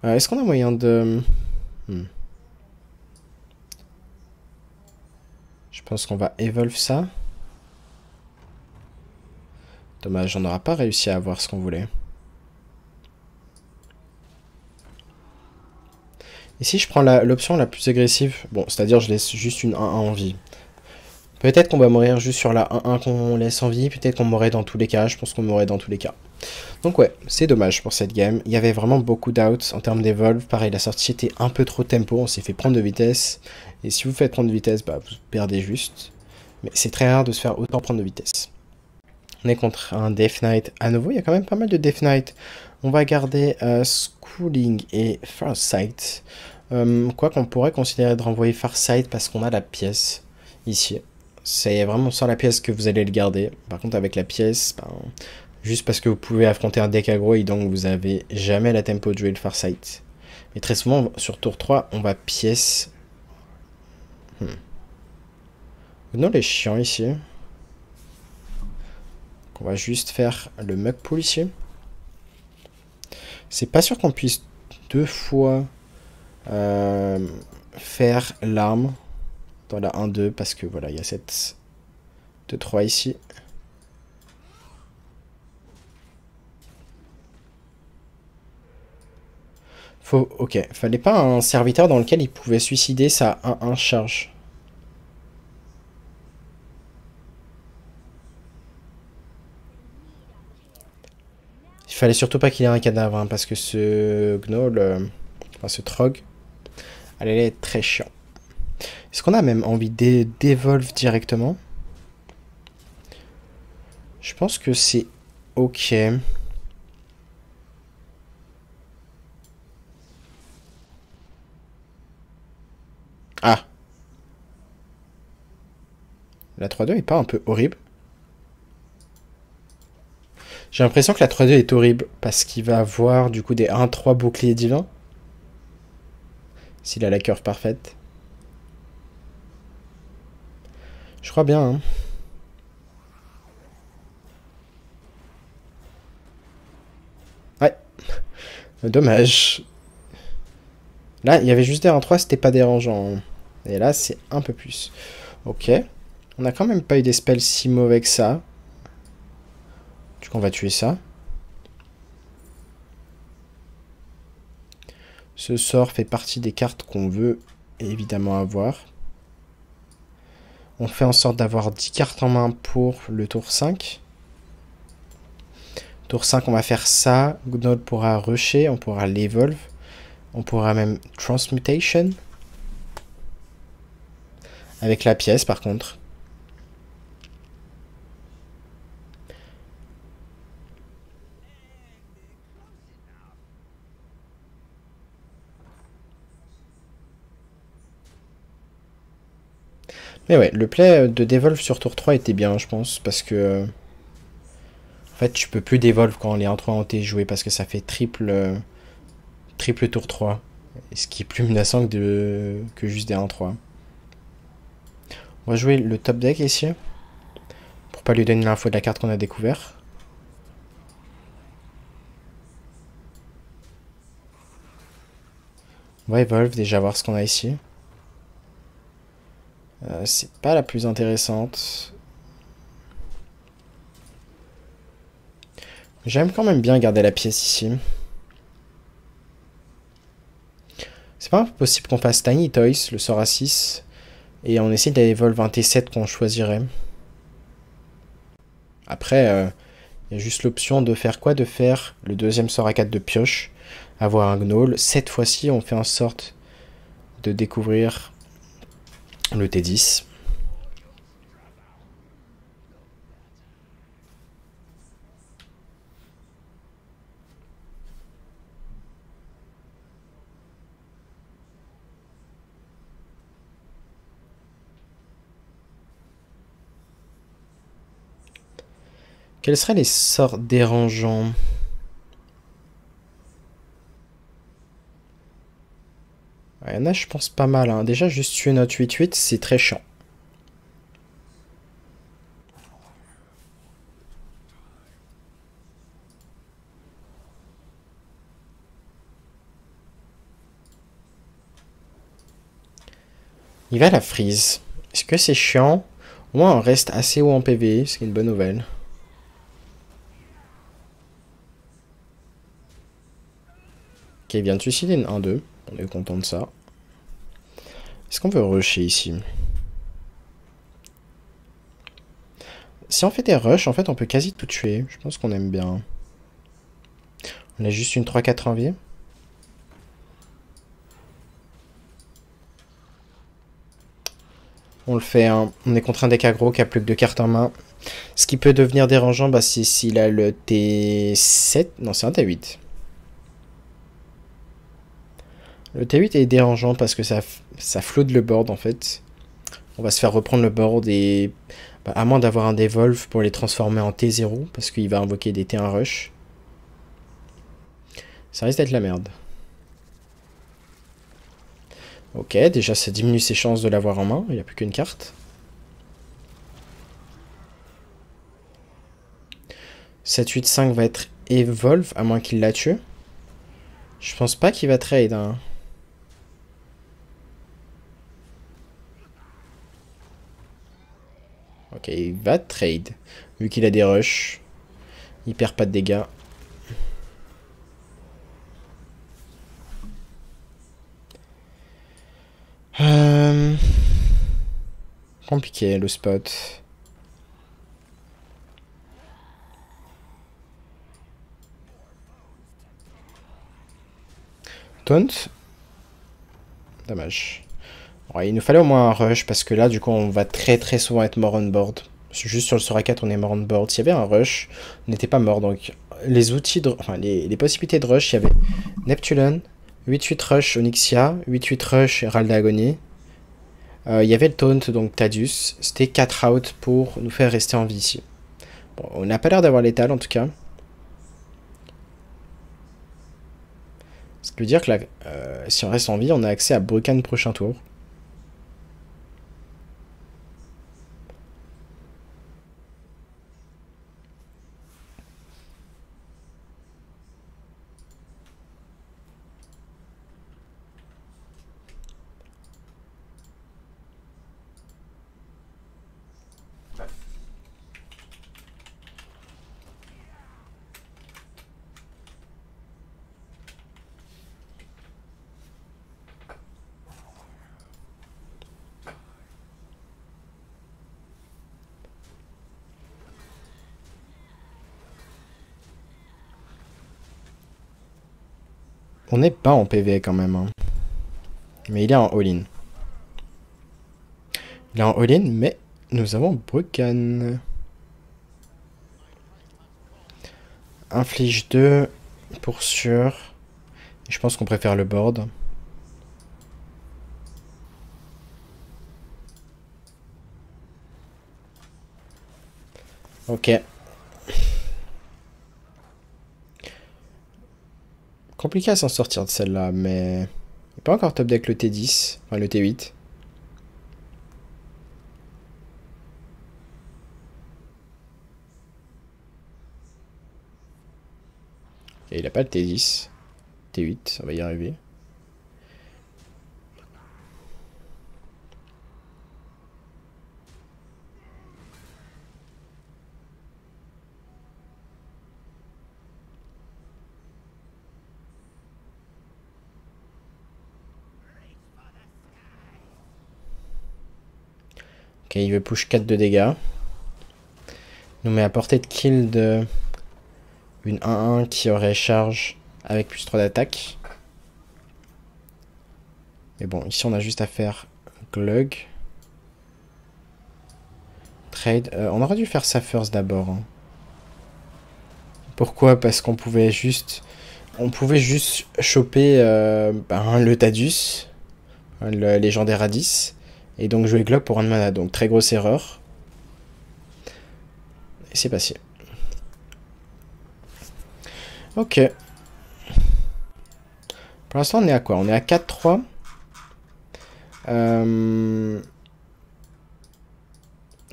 Est-ce qu'on a moyen de... Je pense qu'on va evolve ça. Dommage, on n'aura pas réussi à avoir ce qu'on voulait. Ici, je prends l'option la plus agressive. Bon, c'est-à-dire je laisse juste une 1-1 en vie. Peut-être qu'on va mourir juste sur la 1-1 qu'on laisse en vie. Peut-être qu'on mourrait dans tous les cas. Je pense qu'on mourrait dans tous les cas. Donc ouais, c'est dommage pour cette game. Il y avait vraiment beaucoup d'outs en termes d'evolve. Pareil, la sortie était un peu trop tempo. On s'est fait prendre de vitesse. Et si vous faites prendre de vitesse, bah, vous perdez juste. Mais c'est très rare de se faire autant prendre de vitesse. On est contre un Death Knight à nouveau. Il y a quand même pas mal de Death Knight. On va garder Schooling et Farsight. Quoi qu'on pourrait considérer de renvoyer Farsight parce qu'on a la pièce ici. C'est vraiment sans la pièce que vous allez le garder. Par contre, avec la pièce, ben, juste parce que vous pouvez affronter un deck aggro et donc vous avez jamais la tempo de jouer le Farsight. Mais très souvent, sur tour 3, on va pièce. Non, les chiants ici. On va juste faire le mug pool ici. C'est pas sûr qu'on puisse deux fois faire l'arme dans la 1-2 parce que voilà, il y a cette 2-3 ici. Ok, fallait pas un serviteur dans lequel il pouvait suicider sa 1-1 charge. Il fallait surtout pas qu'il ait un cadavre, hein, parce que ce gnoll, enfin ce trog, allait être très chiant. Est-ce qu'on a même envie d'évolve directement? Je pense que c'est ok. Ah. La 3-2 est pas un peu horrible? J'ai l'impression que la 3-2 est horrible, parce qu'il va avoir du coup des 1-3 boucliers divins. S'il a la curve parfaite. Je crois bien, hein. Ouais. Dommage. Là, il y avait juste des 1-3, c'était pas dérangeant, hein. Et là, c'est un peu plus. Ok. On a quand même pas eu des spells si mauvais que ça. Du coup, on va tuer ça. Ce sort fait partie des cartes qu'on veut évidemment avoir. On fait en sorte d'avoir 10 cartes en main pour le tour 5. Tour 5, on va faire ça. Gnoll pourra rusher, on pourra l'evolve. On pourra même transmutation. Avec la pièce par contre. Mais ouais, le play de Devolve sur tour 3 était bien, je pense, parce que... en fait, tu peux plus Devolve quand les 1-3 ont été joués, parce que ça fait triple tour 3. Ce qui est plus menaçant que juste des 1-3. On va jouer le top deck ici, pour pas lui donner l'info de la carte qu'on a découvert. On va Evolve, déjà voir ce qu'on a ici. C'est pas la plus intéressante. J'aime quand même bien garder la pièce ici. C'est pas impossible qu'on fasse Tiny Toys, le sort à 6. Et on essaie d'Evolve un T7 qu'on choisirait. Après, il y a juste l'option de faire quoi? De faire le deuxième sort à 4 de pioche. Avoir un Gnoll. Cette fois-ci, on fait en sorte de découvrir le T10. Quels seraient les sorts dérangeants? Il y en a, je pense, pas mal, hein. Déjà, juste tuer notre 8-8, c'est très chiant. Il va la freeze. Est-ce que c'est chiant? Au moins, on reste assez haut en PV, ce qui est une bonne nouvelle. Ok, il vient de suicider une 1-2. On est content de ça. Est-ce qu'on veut rusher ici? Si on fait des rushs, en fait, on peut quasi tout tuer. Je pense qu'on aime bien. On a juste une 3-4 en vie. On le fait, hein. On est contre un deck aggro qui a plus que 2 cartes en main. Ce qui peut devenir dérangeant, bah, c'est s'il a le T7. Non, c'est un T8. Le T8 est dérangeant parce que ça flotte le board, en fait. On va se faire reprendre le board et... bah, à moins d'avoir un Devolve pour les transformer en T0, parce qu'il va invoquer des T1 rush. Ça risque d'être la merde. Ok, déjà ça diminue ses chances de l'avoir en main, il n'y a plus qu'une carte. 7-8-5 va être Evolve, à moins qu'il la tue. Je pense pas qu'il va trade, hein. Ok, il va trade. Vu qu'il a des rushs, il perd pas de dégâts. Compliqué le spot. Taunt. Dommage. Ouais, il nous fallait au moins un rush parce que là, du coup, on va très souvent être mort on board. Juste sur le Sora 4, on est mort on board. S'il y avait un rush, on n'était pas mort. Donc, les outils de... enfin, les possibilités de rush, il y avait Neptulon, 8-8 rush Onyxia, 8-8 rush Herald d'Agonie. Il y avait le taunt, donc Tadius. C'était 4 out pour nous faire rester en vie ici. Bon, on n'a pas l'air d'avoir l'étal en tout cas. veut dire que là, si on reste en vie, on a accès à Brucan prochain tour. On n'est pas en PV quand même. Hein. Mais il est en all-in. Il est en all-in, mais nous avons Brucan. Inflige 2 pour sûr. Je pense qu'on préfère le board. Ok. Compliqué à s'en sortir de celle-là, mais... Il n'est pas encore top deck le T10, enfin le T8. Et il n'a pas le T10. T8, on va y arriver. Ok, il veut push 4 de dégâts. Il nous met à portée de kill de... Une 1-1 qui aurait charge avec plus 3 d'attaque. Mais bon, ici on a juste à faire Glug. Trade. On aurait dû faire ça first d'abord. Hein. Pourquoi? Parce qu'on pouvait juste... On pouvait juste choper le Tadus, le légendaire à 10, et donc jouer Glug pour 1 mana. Donc très grosse erreur. Et c'est passé. Ok. Pour l'instant, on est à quoi? On est à 4-3.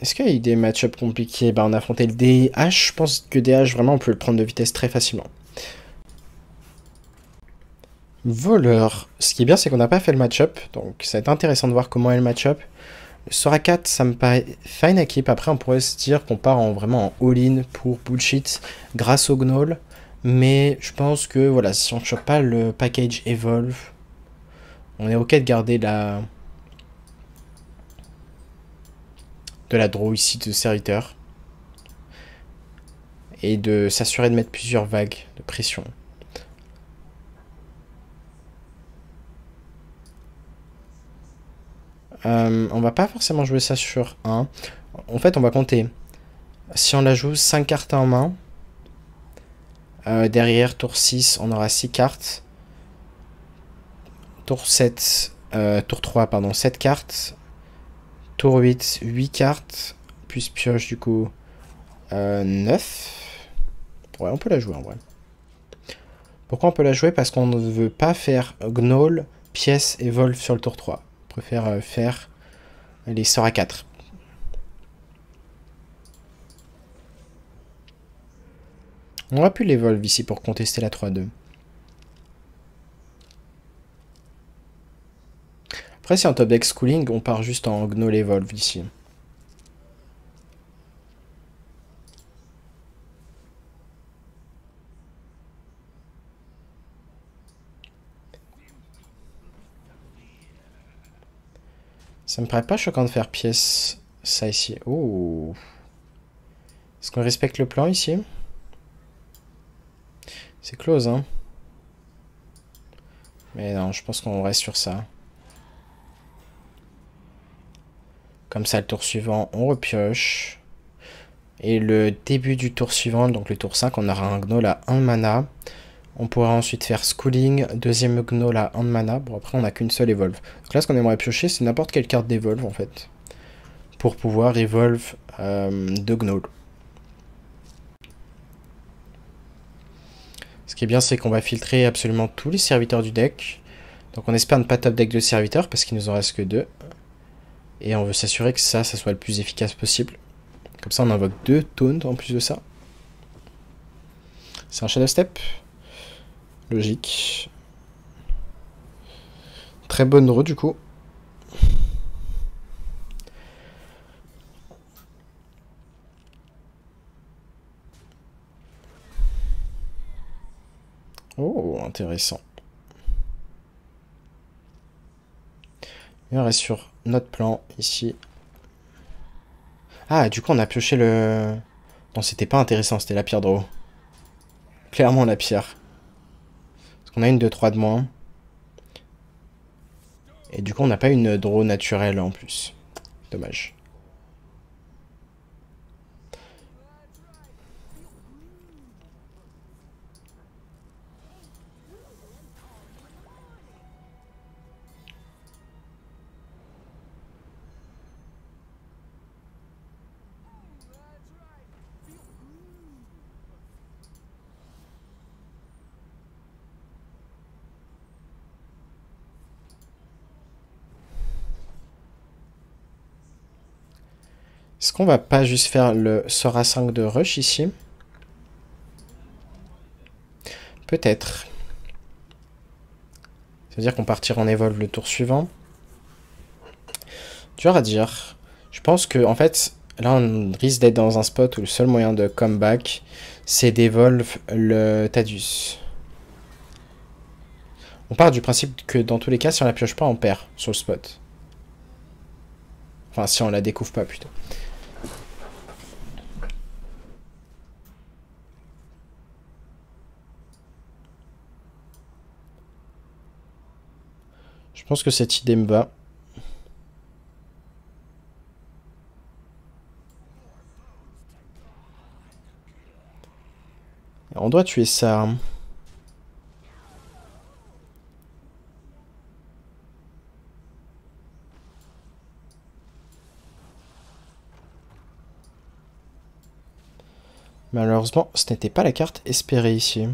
Est-ce qu'il y a eu des match-ups compliqués? Bah, on a affronté le DH. Je pense que DH, vraiment, on peut le prendre de vitesse très facilement. Voleur. Ce qui est bien, c'est qu'on n'a pas fait le match-up. Donc, ça va être intéressant de voir comment est le match-up. Le Sora 4, ça me paraît fine équipe. Après, on pourrait se dire qu'on part vraiment en all-in pour bullshit grâce au Gnoll. Mais je pense que, voilà, si on ne chope pas le package Evolve, on est ok de garder de la draw ici de serviteur. Et de s'assurer de mettre plusieurs vagues de pression. On va pas forcément jouer ça sur 1. En fait, on va compter. Si on la joue 5 cartes en main. Derrière, tour 6, on aura 6 cartes. Tour 7, tour 3, pardon, 7 cartes. Tour 8, 8 cartes. Plus pioche, du coup, 9. Ouais, on peut la jouer en vrai. Pourquoi on peut la jouer? Parce qu'on ne veut pas faire Gnoll, pièce et Volve sur le tour 3. On préfère faire les sorts à 4. On aurait pu les Volve ici pour contester la 3-2. Après, si en top deck schooling, on part juste en Gnoll Evolve ici. Ça me paraît pas choquant de faire pièce ça ici. Oh. Est-ce qu'on respecte le plan ici? C'est close, hein. Mais non, je pense qu'on reste sur ça. Comme ça, le tour suivant, on repioche. Et le début du tour suivant, donc le tour 5, on aura un Gnoll à 1 mana. On pourra ensuite faire Schooling, deuxième Gnoll à 1 mana. Bon, après, on n'a qu'une seule Evolve. Donc là, ce qu'on aimerait piocher, c'est n'importe quelle carte d'Evolve, en fait. Pour pouvoir Evolve 2 Gnoll. Ce qui est bien, c'est qu'on va filtrer absolument tous les serviteurs du deck. Donc on espère ne pas top deck de serviteurs parce qu'il nous en reste que 2. Et on veut s'assurer que ça soit le plus efficace possible. Comme ça on invoque 2 taunts en plus de ça. C'est un Shadow Step. Logique. Très bonne draw du coup. Oh, intéressant. Et on reste sur notre plan ici. Ah, du coup on a pioché le... Non, c'était pas intéressant, c'était la pire draw. Clairement la pire. Parce qu'on a une 2-3 de moins. Et du coup on n'a pas une draw naturelle en plus. Dommage. Est-ce qu'on va pas juste faire le sort à 5 de rush ici? Peut-être. C'est-à-dire qu'on partira en evolve le tour suivant. Dur à dire. Je pense que, en fait, là on risque d'être dans un spot où le seul moyen de comeback, c'est d'evolve le Tadius. On part du principe que dans tous les cas, si on la pioche pas, on perd sur le spot. Enfin, si on la découvre pas plutôt. Je pense que cette idée me va. On doit tuer ça. Malheureusement, ce n'était pas la carte espérée ici.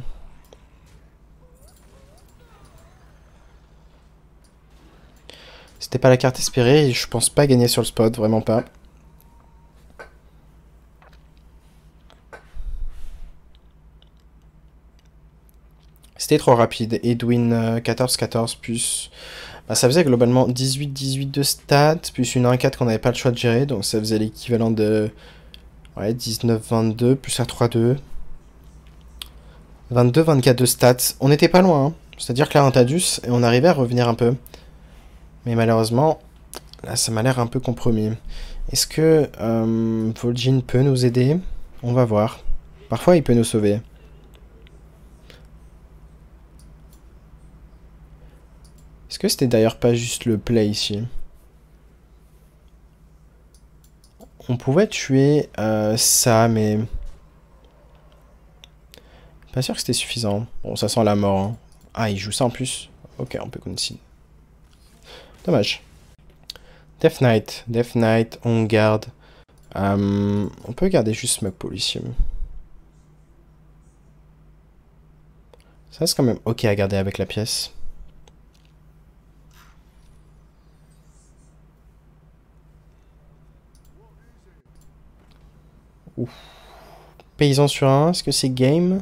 C'était pas la carte espérée et je pense pas gagner sur le spot, vraiment pas. C'était trop rapide. Edwin 14-14 plus... Bah, ça faisait globalement 18-18 de stats, plus une 1-4 qu'on n'avait pas le choix de gérer, donc ça faisait l'équivalent de... Ouais, 19-22, plus un 3-2. 22-24 de stats. On n'était pas loin, hein. C'est-à-dire que là, un Tadius, et on arrivait à revenir un peu. Mais malheureusement, là, ça m'a l'air un peu compromis. Est-ce que Vol'jin peut nous aider? On va voir. Parfois, il peut nous sauver. Est-ce que c'était d'ailleurs pas juste le play ici? On pouvait tuer ça, mais... Pas sûr que c'était suffisant. Bon, ça sent la mort. Hein. Ah, il joue ça en plus. Ok, on peut concede. Dommage. Death Knight, on garde. On peut garder juste Smugpool ici. Ça c'est quand même ok à garder avec la pièce. Ouf. Paysan sur 1, est-ce que c'est game?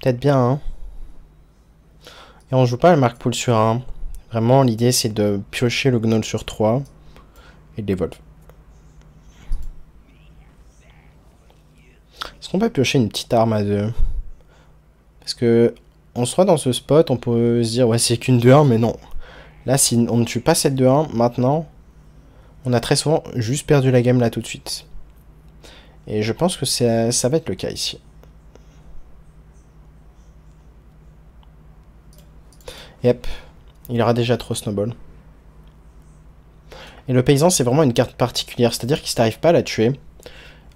Peut-être bien, hein. Et on joue pas le Mark Pool sur 1. Vraiment, l'idée c'est de piocher le Gnoll sur 3 et de l'évolve. Est-ce qu'on peut piocher une petite arme à 2? Parce que on soit dans ce spot, on peut se dire ouais c'est qu'une 2-1, mais non. Là, si on ne tue pas cette 2-1, maintenant, on a très souvent juste perdu la game là tout de suite. Et je pense que ça va être le cas ici. Yep, il aura déjà trop snowball. Et le paysan, c'est vraiment une carte particulière, c'est-à-dire qu'il n'arrive pas à la tuer.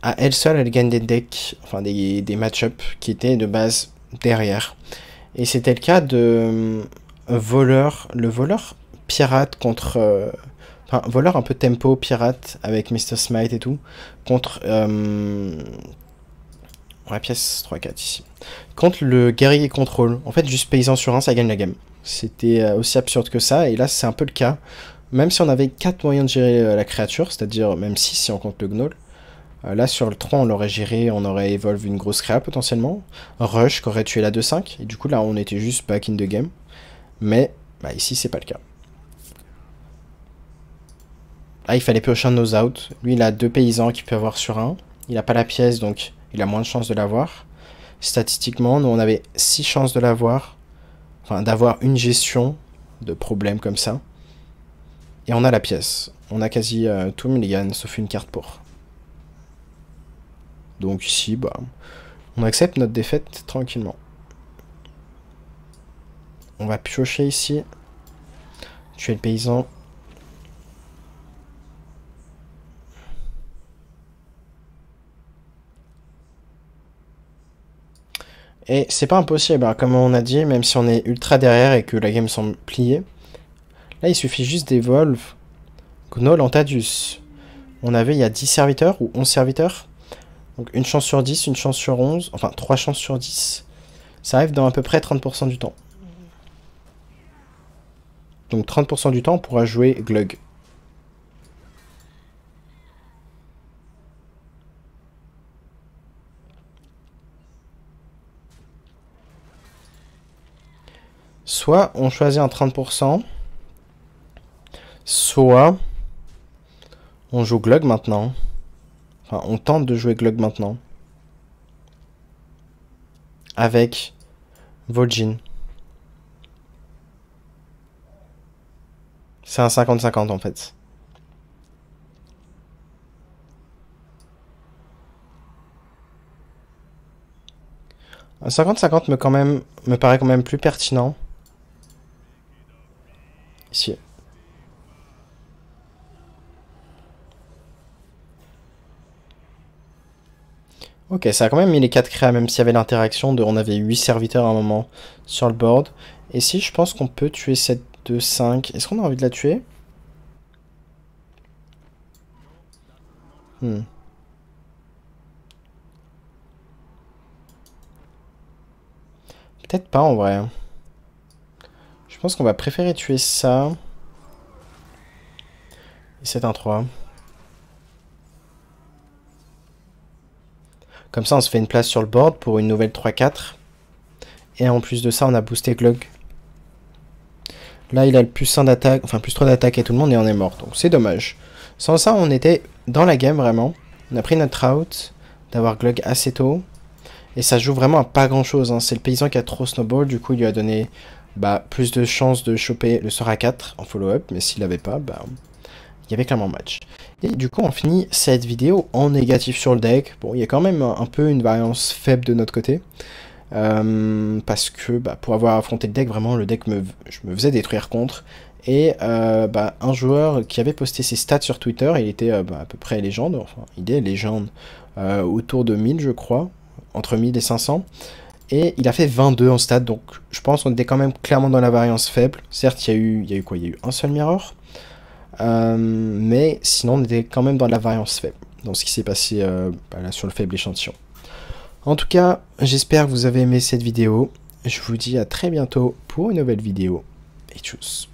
À elle seule, elle gagne des decks, enfin des match-ups qui étaient de base derrière. Et c'était le cas de voleur, le voleur pirate contre... enfin, voleur un peu tempo pirate avec Mr. Smite et tout, contre... Ouais, pièce 3-4 ici. Contre le guerrier contrôle. En fait, juste paysan sur 1, ça gagne la game. C'était aussi absurde que ça, et là, c'est un peu le cas. Même si on avait 4 moyens de gérer la créature, c'est-à-dire même 6 si on compte le gnoll. Là, sur le 3, on l'aurait géré, on aurait evolve une grosse créa potentiellement. Rush qui aurait tué la 2-5, et du coup, là, on était juste back in the game. Mais, bah, ici, c'est pas le cas. Ah, il fallait piocher un nose out. Lui, il a 2 paysans qu'il peut avoir sur 1. Il a pas la pièce, donc il a moins de chances de l'avoir. Statistiquement, nous, on avait 6 chances de l'avoir. Enfin, d'avoir une gestion de problèmes comme ça. Et on a la pièce. On a quasi tout mulligan, sauf une carte pour. Donc ici, bah, on accepte notre défaite tranquillement. On va piocher ici. Tuer le paysan. Et c'est pas impossible, hein, comme on a dit, même si on est ultra derrière et que la game semble pliée. Là, il suffit juste d'evolve Gnoll Antadius. On avait, il y a 10 serviteurs ou 11 serviteurs. Donc une chance sur 10, une chance sur 11. Enfin, 3 chances sur 10. Ça arrive dans à peu près 30% du temps. Donc 30% du temps, on pourra jouer Glug. Soit on choisit un 30%, soit on joue Glug maintenant. Enfin, on tente de jouer Glug maintenant. Avec Vol'jin. C'est un 50-50 en fait. Un 50-50 me paraît quand même plus pertinent. Ici. Ok, ça a quand même mis les 4 créas, même s'il y avait l'interaction de... On avait 8 serviteurs à un moment sur le board. Et si, je pense qu'on peut tuer cette 2-5. Est-ce qu'on a envie de la tuer? Peut-être pas en vrai. Je pense qu'on va préférer tuer ça. Et c'est un 3. Comme ça, on se fait une place sur le board pour une nouvelle 3-4. Et en plus de ça, on a boosté Glug. Là, il a le plus 1 d'attaque, enfin plus 3 d'attaque et tout le monde, et on est mort. Donc c'est dommage. Sans ça, on était dans la game vraiment. On a pris notre out d'avoir Glug assez tôt. Et ça joue vraiment à pas grand chose. Hein. C'est le paysan qui a trop snowball. Du coup, il lui a donné plus de chances de choper le sort à 4 en follow-up. Mais s'il l'avait pas, il y avait clairement match. Et du coup, on finit cette vidéo en négatif sur le deck. Bon, il y a quand même un peu une variance faible de notre côté. Parce que pour avoir affronté le deck, vraiment le deck je me faisais détruire contre. Et un joueur qui avait posté ses stats sur Twitter, il était à peu près légende, enfin il est légende, autour de 1000 je crois, entre 1000 et 500. Et il a fait 22 en stats, donc je pense qu'on était quand même clairement dans la variance faible. Certes, il y a eu quoi? Il y a eu un seul mirror. Mais sinon on était quand même dans la variance faible, dans ce qui s'est passé là, sur le faible échantillon. En tout cas, j'espère que vous avez aimé cette vidéo. Je vous dis à très bientôt pour une nouvelle vidéo. Et tchuss.